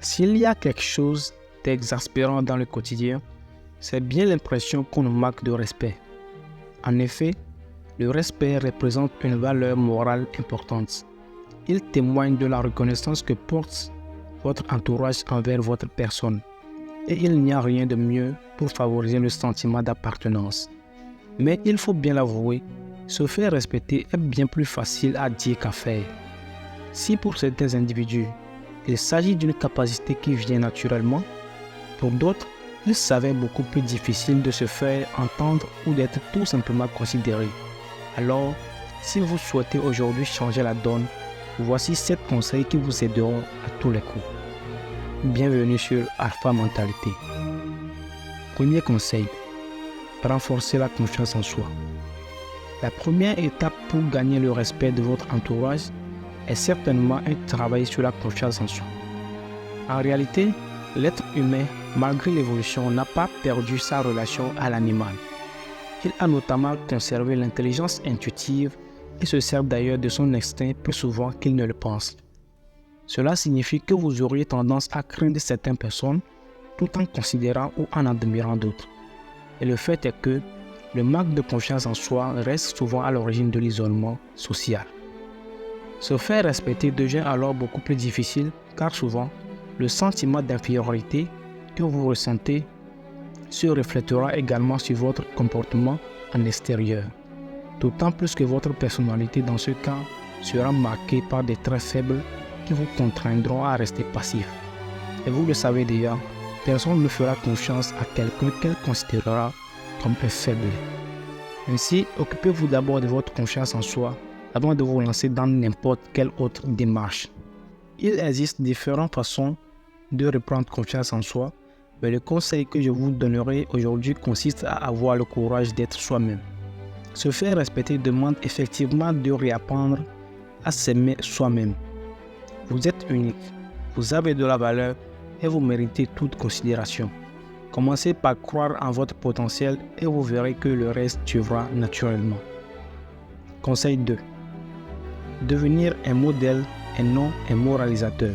S'il y a quelque chose d'exaspérant dans le quotidien, c'est bien l'impression qu'on nous manque de respect. En effet, le respect représente une valeur morale importante. Il témoigne de la reconnaissance que porte votre entourage envers votre personne. Et il n'y a rien de mieux pour favoriser le sentiment d'appartenance. Mais il faut bien l'avouer, se faire respecter est bien plus facile à dire qu'à faire. Si pour certains individus, il s'agit d'une capacité qui vient naturellement, pour d'autres, il s'avère beaucoup plus difficile de se faire entendre ou d'être tout simplement considéré. Alors, si vous souhaitez aujourd'hui changer la donne, voici 7 conseils qui vous aideront à tous les coups. Bienvenue sur Alpha Mentalité. Premier conseil, renforcer la confiance en soi. La première étape pour gagner le respect de votre entourage est certainement un travail sur la confiance en soi. En réalité, l'être humain, malgré l'évolution, n'a pas perdu sa relation à l'animal. Il a notamment conservé l'intelligence intuitive et se sert d'ailleurs de son instinct plus souvent qu'il ne le pense. Cela signifie que vous auriez tendance à craindre certaines personnes tout en considérant ou en admirant d'autres. Et le fait est que le manque de confiance en soi reste souvent à l'origine de l'isolement social. Se faire respecter devient alors beaucoup plus difficile car souvent, le sentiment d'infériorité que vous ressentez se reflétera également sur votre comportement en extérieur. D'autant plus que votre personnalité dans ce cas sera marquée par des traits faibles qui vous contraindront à rester passif. Et vous le savez déjà, personne ne fera confiance à quelqu'un qu'elle considérera comme un faible. Ainsi, occupez-vous d'abord de votre confiance en soi avant de vous lancer dans n'importe quelle autre démarche. Il existe différentes façons de reprendre confiance en soi, mais le conseil que je vous donnerai aujourd'hui consiste à avoir le courage d'être soi-même. Se faire respecter demande effectivement de réapprendre à s'aimer soi-même. Vous êtes unique, vous avez de la valeur et vous méritez toute considération. Commencez par croire en votre potentiel et vous verrez que le reste suivra naturellement. Conseil 2. Devenir un modèle et non un moralisateur.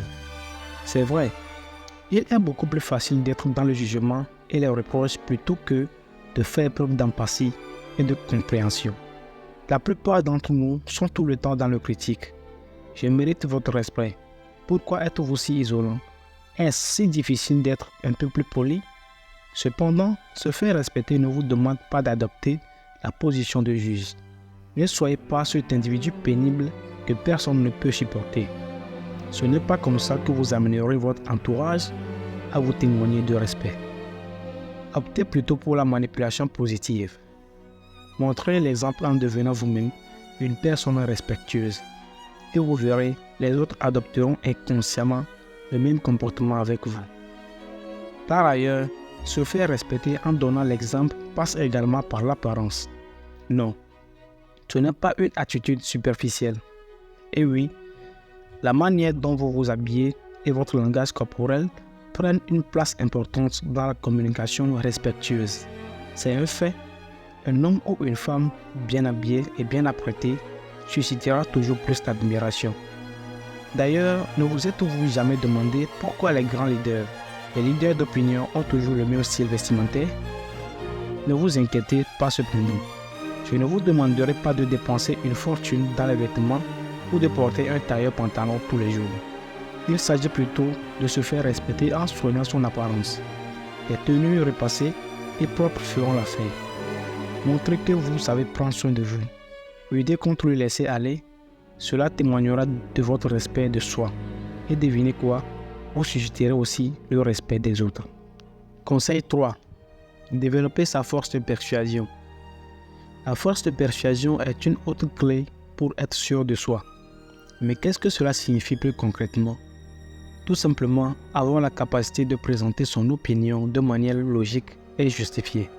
C'est vrai, il est beaucoup plus facile d'être dans le jugement et les reproches plutôt que de faire preuve d'empathie et de compréhension. La plupart d'entre nous sont tout le temps dans le critique. Je mérite votre respect. Pourquoi êtes-vous si isolant? Est-ce si difficile d'être un peu plus poli? Cependant, se faire respecter ne vous demande pas d'adopter la position de juge. Ne soyez pas cet individu pénible que personne ne peut supporter. Ce n'est pas comme ça que vous amènerez votre entourage à vous témoigner de respect. Optez plutôt pour la manipulation positive. Montrez l'exemple en devenant vous-même une personne respectueuse. Et vous verrez, les autres adopteront inconsciemment le même comportement avec vous. Par ailleurs, se faire respecter en donnant l'exemple passe également par l'apparence. Non, ce n'est pas une attitude superficielle. Et oui, la manière dont vous vous habillez et votre langage corporel prennent une place importante dans la communication respectueuse. C'est un fait. Un homme ou une femme bien habillé et bien apprêté suscitera toujours plus d'admiration. D'ailleurs, ne vous êtes-vous jamais demandé pourquoi les grands leaders, les leaders d'opinion ont toujours le même style vestimentaire? Ne vous inquiétez pas cependant. Je ne vous demanderai pas de dépenser une fortune dans les vêtements ou de porter un tailleur pantalon tous les jours. Il s'agit plutôt de se faire respecter en soignant son apparence. Les tenues repassées et propres feront l'affaire. Montrez que vous savez prendre soin de vous. Lutter contre le laisser aller, cela témoignera de votre respect de soi. Et devinez quoi? Vous susciterez aussi le respect des autres. Conseil 3. Développer sa force de persuasion. La force de persuasion est une autre clé pour être sûr de soi. Mais qu'est-ce que cela signifie plus concrètement? Tout simplement avoir la capacité de présenter son opinion de manière logique et justifiée.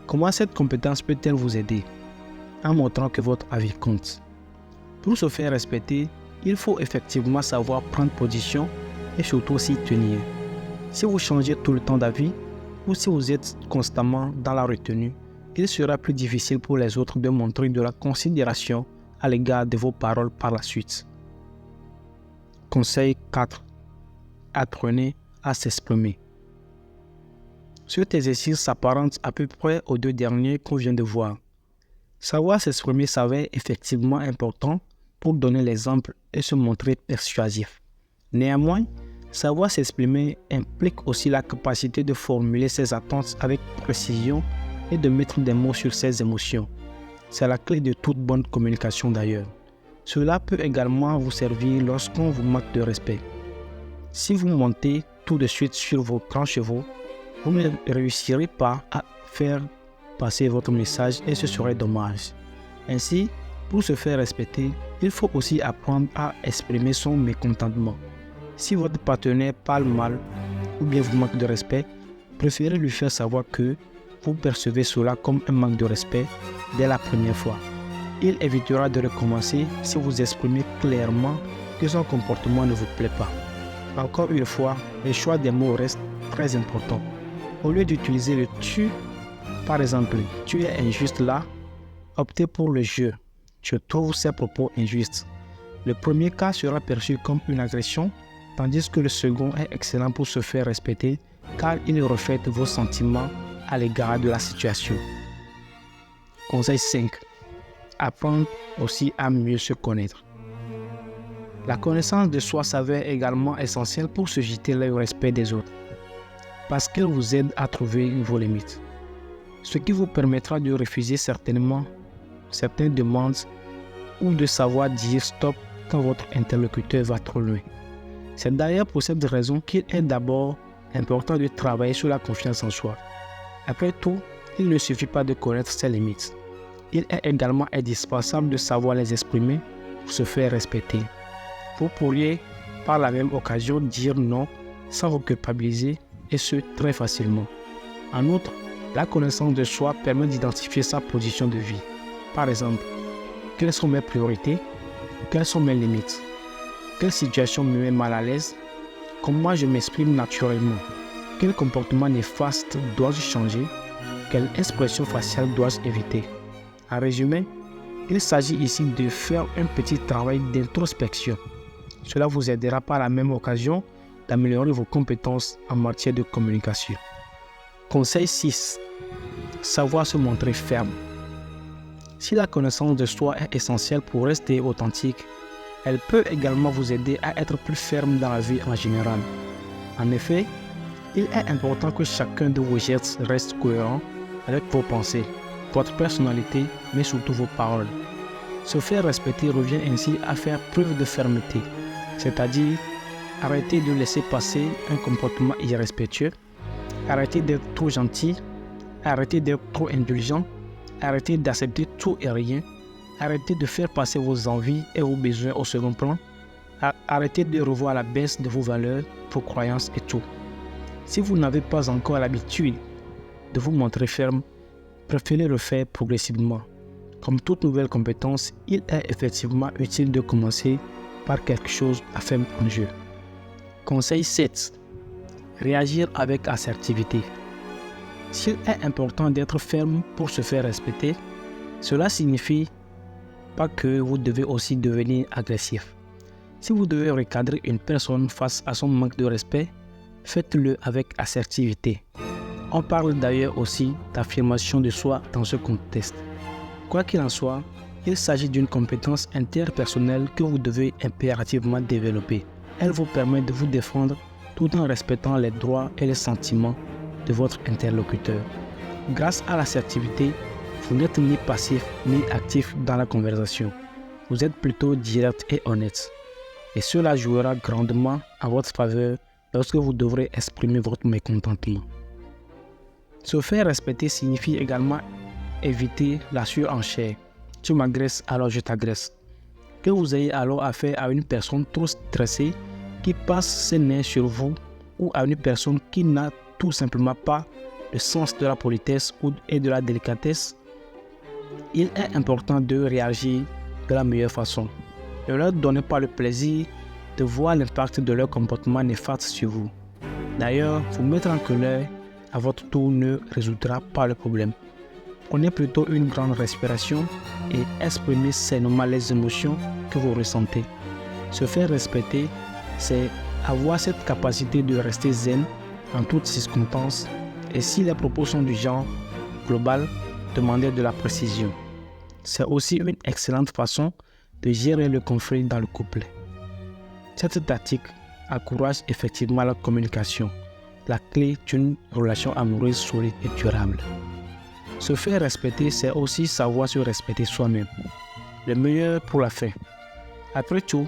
Comment cette compétence peut-elle vous aider? En montrant que votre avis compte. Pour se faire respecter, il faut effectivement savoir prendre position et surtout s'y tenir. Si vous changez tout le temps d'avis ou si vous êtes constamment dans la retenue, il sera plus difficile pour les autres de montrer de la considération à l'égard de vos paroles par la suite. Conseil 4. apprenez à s'exprimer. Cet exercice s'apparente à peu près aux deux derniers qu'on vient de voir. Savoir s'exprimer s'avère effectivement important pour donner l'exemple et se montrer persuasif. Néanmoins, savoir s'exprimer implique aussi la capacité de formuler ses attentes avec précision et de mettre des mots sur ses émotions. C'est la clé de toute bonne communication d'ailleurs. Cela peut également vous servir lorsqu'on vous manque de respect. Si vous montez tout de suite sur vos grands chevaux, vous ne réussirez pas à faire passer votre message et ce serait dommage. Ainsi, pour se faire respecter, il faut aussi apprendre à exprimer son mécontentement. Si votre partenaire parle mal ou bien vous manque de respect, préférez lui faire savoir que vous percevez cela comme un manque de respect dès la première fois. Il évitera de recommencer si vous exprimez clairement que son comportement ne vous plaît pas. Encore une fois, le choix des mots reste très important. Au lieu d'utiliser le tu, par exemple, tu es injuste là, optez pour le je. Je trouve ces propos injustes. Le premier cas sera perçu comme une agression, tandis que le second est excellent pour se faire respecter car il reflète vos sentiments à l'égard de la situation. Conseil 5. Apprendre aussi à mieux se connaître. La connaissance de soi s'avère également essentielle pour susciter le respect des autres, parce qu'elle vous aide à trouver vos limites, ce qui vous permettra de refuser certaines demandes ou de savoir dire stop quand votre interlocuteur va trop loin. C'est d'ailleurs pour cette raison qu'il est d'abord important de travailler sur la confiance en soi. Après tout, il ne suffit pas de connaître ses limites. Il est également indispensable de savoir les exprimer pour se faire respecter. Vous pourriez par la même occasion dire non sans vous culpabiliser et ce très facilement. En outre, la connaissance de soi permet d'identifier sa position de vie. Par exemple, quelles sont mes priorités? Quelles sont mes limites? Quelle situation me met mal à l'aise? Comment je m'exprime naturellement? Quel comportement néfaste dois-je changer? Quelle expression faciale dois-je éviter? En résumé, il s'agit ici de faire un petit travail d'introspection. Cela vous aidera par la même occasion d'améliorer vos compétences en matière de communication. Conseil 6. Savoir se montrer ferme. Si la connaissance de soi est essentielle pour rester authentique, elle peut également vous aider à être plus ferme dans la vie en général. En effet, il est important que chacun de vos gestes reste cohérent avec vos pensées, votre personnalité, mais surtout vos paroles. Se faire respecter revient ainsi à faire preuve de fermeté, c'est-à-dire arrêter de laisser passer un comportement irrespectueux, arrêter d'être trop gentil, arrêter d'être trop indulgent, arrêter d'accepter tout et rien, arrêter de faire passer vos envies et vos besoins au second plan, arrêter de revoir à la baisse de vos valeurs, vos croyances et tout. Si vous n'avez pas encore l'habitude de vous montrer ferme, préférez le faire progressivement. Comme toute nouvelle compétence, il est effectivement utile de commencer par quelque chose à faire en jeu. Conseil 7. Réagir avec assertivité. S'il est important d'être ferme pour se faire respecter, cela signifie pas que vous devez aussi devenir agressif. Si vous devez recadrer une personne face à son manque de respect, faites-le avec assertivité. On parle d'ailleurs aussi d'affirmation de soi dans ce contexte. Quoi qu'il en soit, il s'agit d'une compétence interpersonnelle que vous devez impérativement développer. Elle vous permet de vous défendre tout en respectant les droits et les sentiments de votre interlocuteur. Grâce à l'assertivité, vous n'êtes ni passif ni actif dans la conversation. Vous êtes plutôt direct et honnête. Et cela jouera grandement en votre faveur lorsque vous devrez exprimer votre mécontentement. Se faire respecter signifie également éviter la surenchère. Tu m'agresses, alors je t'agresse. Que vous ayez alors affaire à une personne trop stressée qui passe ses nerfs sur vous ou à une personne qui n'a tout simplement pas le sens de la politesse et de la délicatesse, il est important de réagir de la meilleure façon. Ne leur donnez pas le plaisir de voir l'impact de leur comportement néfaste sur vous. D'ailleurs, vous mettre en colère à votre tour ne résoudra pas le problème. Prenez plutôt une grande respiration et exprimez sainement les émotions que vous ressentez. Se faire respecter, c'est Avoir cette capacité de rester zen en toutes circonstances et si les propos sont du genre global, demander de la précision. C'est aussi une excellente façon de gérer le conflit dans le couple. Cette tactique encourage effectivement la communication, la clé d'une relation amoureuse solide et durable. Se faire respecter, c'est aussi savoir se respecter soi-même. Le meilleur pour la fin. Après tout,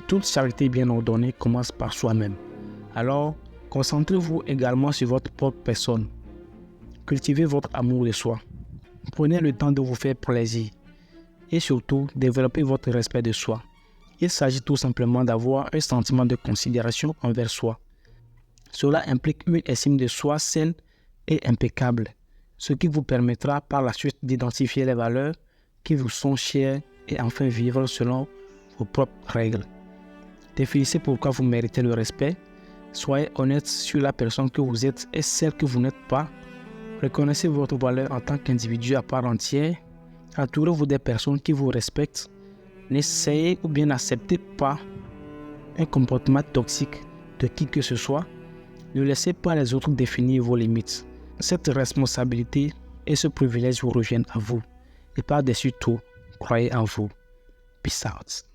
toute charité bien ordonnée commence par soi-même. Alors, concentrez-vous également sur votre propre personne. Cultivez votre amour de soi. Prenez le temps de vous faire plaisir. Et surtout, développez votre respect de soi. Il s'agit tout simplement d'avoir un sentiment de considération envers soi. Cela implique une estime de soi saine et impeccable, ce qui vous permettra par la suite d'identifier les valeurs qui vous sont chères et enfin vivre selon vos propres règles. Définissez pourquoi vous méritez le respect. Soyez honnête sur la personne que vous êtes et celle que vous n'êtes pas. Reconnaissez votre valeur en tant qu'individu à part entière. Entourez-vous des personnes qui vous respectent. N'essayez ou bien n'acceptez pas un comportement toxique de qui que ce soit. Ne laissez pas les autres définir vos limites. Cette responsabilité et ce privilège vous reviennent à vous. Et par-dessus tout, croyez en vous. Peace out.